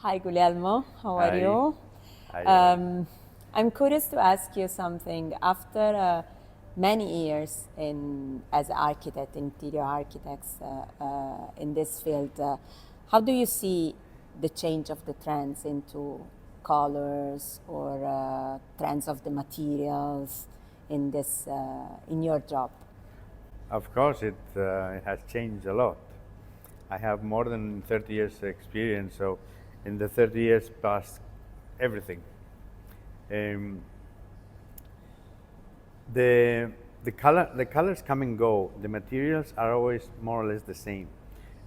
Hi, Guillermo. How are Hi. you? Hi. I'm curious to ask you something. After many years as architect, interior architects in this field, how do you see the change of the trends into colors or trends of the materials in your job? Of course, it has changed a lot. I have more than 30 years experience, so in the 30 years past, everything. Um, the colors come and go. The materials are always more or less the same.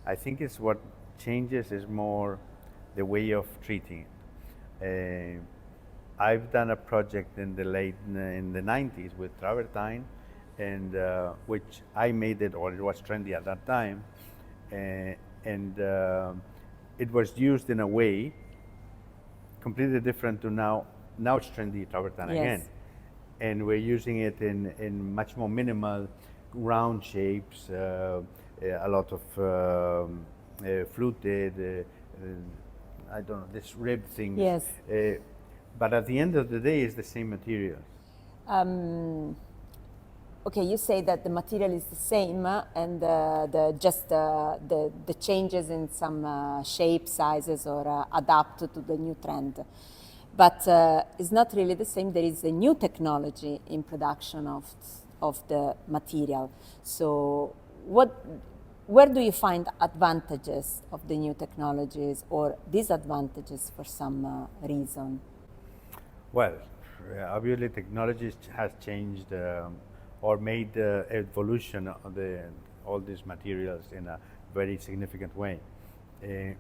I think it's what changes is more the way of treating it. I've done a project in the 90s with travertine, and which I made it, or it was trendy at that time, and it was used in a way completely different to now. Now it's trendy travertine again, Yes. and we're using it in much more minimal, round shapes, a lot of fluted, I don't know, this rib things. Yes. But at the end of the day, it's the same materials. Okay, you say that the material is the same and the changes in some shape, sizes, or adapt to the new trend. But it's not really the same. There is a new technology in production of the material. So, where do you find advantages of the new technologies or disadvantages for some reason? Well, obviously technology has changed or made evolution of all these materials in a very significant way. Uh,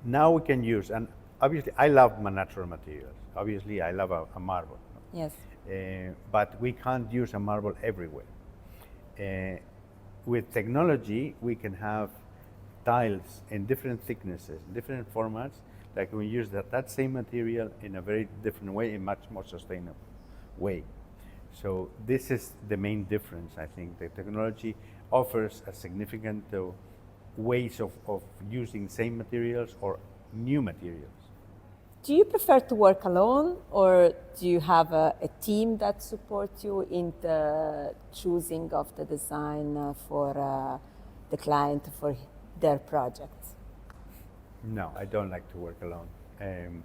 Now we can use, and obviously I love my natural materials. Obviously I love a marble. Yes. But we can't use a marble everywhere. Uh, with technology, we can have tiles in different thicknesses, different formats. Like we use that same material in a very different way, in much more sustainable way. So this is the main difference. I think the technology offers a significant ways of using same materials or new materials. Do you prefer to work alone, or do you have a team that supports you in the choosing of the design for the client for their projects? No, I don't like to work alone. And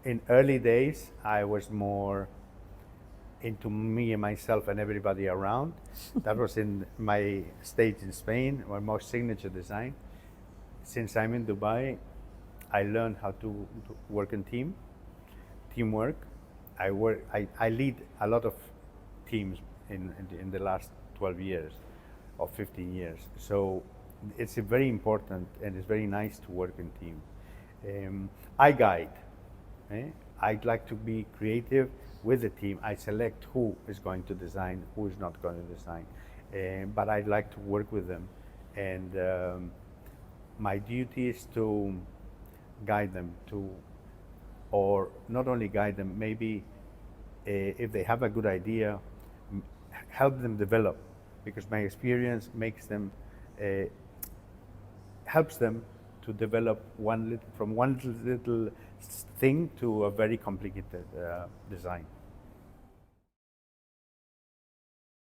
in early days, I was more into me and myself and everybody around. That was in my stage in Spain, my most signature design. Since I'm in Dubai, I learned how to work in teamwork. I lead a lot of teams in the last 12 years or 15 years. So it's very important and it's very nice to work in team. I guide. Eh? I'd like to be creative with the team. I select who is going to design, who is not going to design. But I'd like to work with them. And my duty is to guide them to, or not only guide them, maybe if they have a good idea, help them develop, because my experience makes them, helps them to develop from one little thing to a very complicated design.